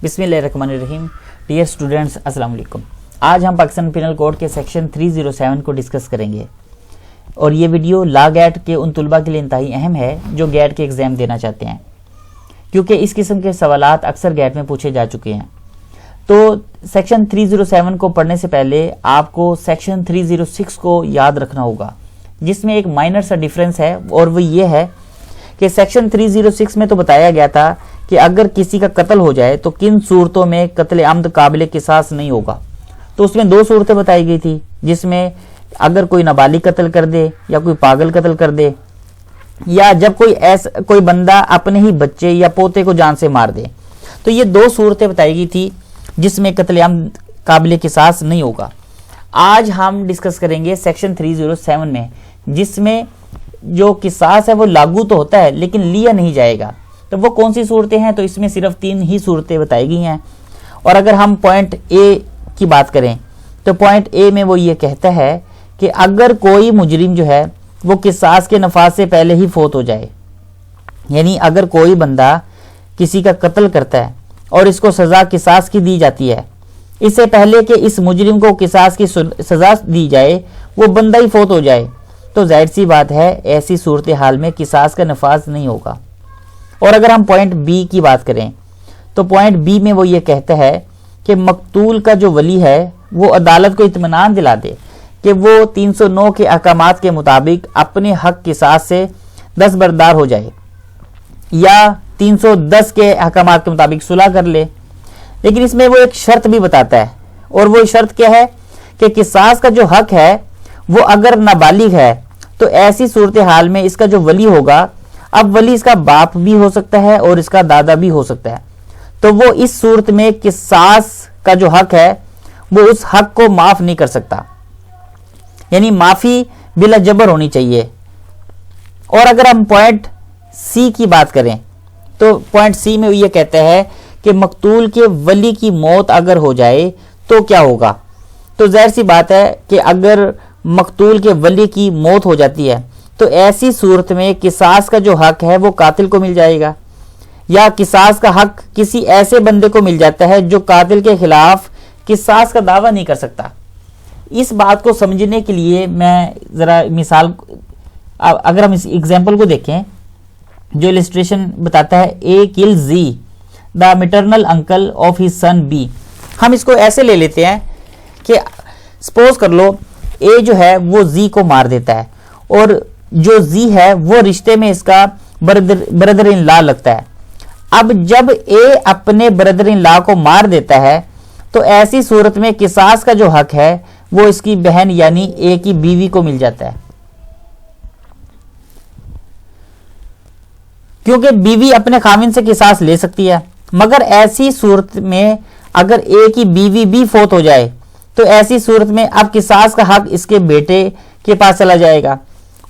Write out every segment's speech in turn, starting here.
बिस्मिल्लाहिर्रहमानिर्रहीम। Dear students, अस्सलाम वालेकुम। आज हम पाकिस्तान पिनल कोड के सेक्शन 307 को डिस्कस करेंगे और ये वीडियो ला गैट के उन तुलबा के लिए इंतहाई अहम है जो गैट के एग्ज़ाम देना चाहते हैं, क्योंकि इस किस्म के सवालात अक्सर गैट में पूछे जा चुके हैं। तो सेक्शन 307 को पढ़ने से पहले आपको सेक्शन 306 को याद रखना होगा, जिसमें एक माइनर सा डिफरेंस है, और वो ये है कि सेक्शन 306 में तो बताया गया था कि अगर किसी का कत्ल हो जाए तो किन सूरतों में कत्ल आमद काबिल किसास नहीं होगा। तो उसमें दो सूरतें बताई गई थी, जिसमें अगर कोई नाबालिग कत्ल कर दे या कोई पागल कत्ल कर दे, या जब कोई बंदा अपने ही बच्चे या पोते को जान से मार दे। तो ये दो सूरतें बताई गई थी जिसमें कत्ल आमद काबिल किसास नहीं होगा। आज हम डिस्कस करेंगे सेक्शन 307 में, जिसमें जो किसास है वो लागू तो होता है लेकिन लिया नहीं जाएगा। तो वो कौन सी सूरतें हैं? तो इसमें सिर्फ 3 ही सूरतें बताई गई हैं। और अगर हम पॉइंट ए की बात करें तो पॉइंट ए में वो ये कहता है कि अगर कोई मुजरिम जो है वो किसास के नफाज से पहले ही फोत हो जाए, यानी अगर कोई बंदा किसी का कत्ल करता है और इसको सजा किसास की दी जाती है, इससे पहले कि इस मुजरिम को किसास की सजा दी जाए वो बंदा ही फोत हो जाए, तो जाहिर सी बात है ऐसी सूरत हाल में किसास का नफाज नहीं होगा। और अगर हम पॉइंट बी की बात करें तो पॉइंट बी में वो ये कहता है कि मकतूल का जो वली है वो अदालत को इत्मीनान दिला दे कि वो 309 के अहकामात के मुताबिक अपने हक किसास से दस्तबरदार हो जाए, या 310 के अहकामात के मुताबिक सुलह कर ले। लेकिन इसमें वो एक शर्त भी बताता है, और वो शर्त क्या है कि किसास का जो हक है वो अगर नाबालिग है तो ऐसी सूरत हाल में इसका जो वली होगा, अब वली इसका बाप भी हो सकता है और इसका दादा भी हो सकता है, तो वो इस सूरत में किसास का जो हक है वो उस हक को माफ नहीं कर सकता, यानी माफी बिला जबर होनी चाहिए। और अगर हम पॉइंट सी की बात करें तो पॉइंट सी में ये कहता है कि मकतूल के वली की मौत अगर हो जाए तो क्या होगा। तो जाहिर सी बात है कि अगर मकतूल के वली की मौत हो जाती है तो ऐसी सूरत में किसास का जो हक है वो कातिल को मिल जाएगा, या किसास का हक किसी ऐसे बंदे को मिल जाता है जो कातिल के खिलाफ किसास का दावा नहीं कर सकता। इस बात को समझने के लिए मैं जरा मिसाल, अगर हम इस एग्जाम्पल को देखें, जो इलस्ट्रेशन बताता है A kill G the maternal uncle of his son B. हम इसको ऐसे ले लेते हैं कि सपोज कर लो ए जो है वो जी को मार देता है, और जो जी है वो रिश्ते में इसका ब्रदर इन लॉ लगता है। अब जब ए अपने ब्रदर इन लॉ को मार देता है तो ऐसी सूरत में किसास का जो हक है वो इसकी बहन यानी ए की बीवी को मिल जाता है, क्योंकि बीवी अपने खामिन से किसास ले सकती है। मगर ऐसी सूरत में अगर ए की बीवी भी फोत हो जाए तो ऐसी सूरत में अब किसास का हक इसके बेटे के पास चला जाएगा,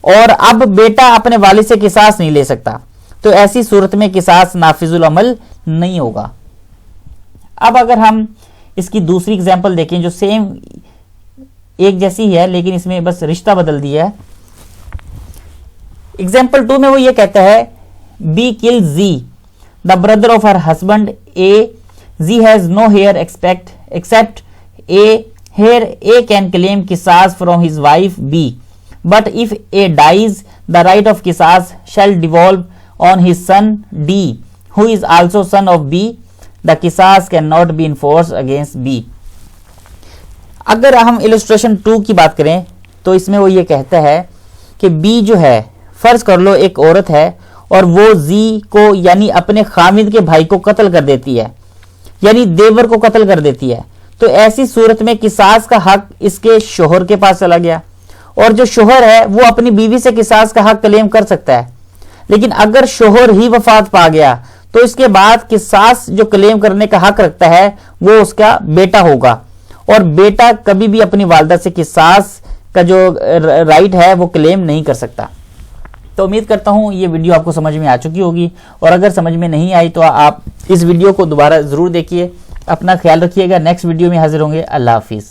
और अब बेटा अपने वालिद से किसास नहीं ले सकता, तो ऐसी सूरत में किसास नाफिजुल अमल नहीं होगा। अब अगर हम इसकी दूसरी एग्जांपल देखें जो सेम एक जैसी है लेकिन इसमें बस रिश्ता बदल दिया है। एग्जांपल 2 में वो ये कहता है B kill G the brother of her husband A, G has no hair except A, here A can claim qisas from his wife B, but if A dies, the right of qisas shall devolve on his son D, who is also son of B. The qisas cannot be enforced against B. अगर हम illustration 2 की बात करें तो इसमें वो ये कहता है कि B जो है, फर्ज कर लो एक औरत है और वो Z को यानी अपने खामिद के भाई को कत्ल कर देती है, यानी देवर को कत्ल कर देती है। तो ऐसी सूरत में किसास का हक इसके शोहर के पास चला गया, और जो शोहर है वो अपनी बीवी से किसास का हक क्लेम कर सकता है। लेकिन अगर शोहर ही वफात पा गया तो इसके बाद किसास जो क्लेम करने का हक रखता है वो उसका बेटा होगा, और बेटा कभी भी अपनी वालिदा से किसास का जो राइट है वो क्लेम नहीं कर सकता। तो उम्मीद करता हूं ये वीडियो आपको समझ में आ चुकी होगी, और अगर समझ में नहीं आई तो आप इस वीडियो को दोबारा जरूर देखिए। अपना ख्याल रखिएगा, नेक्स्ट वीडियो में हाजिर होंगे। अल्लाह हाफिज।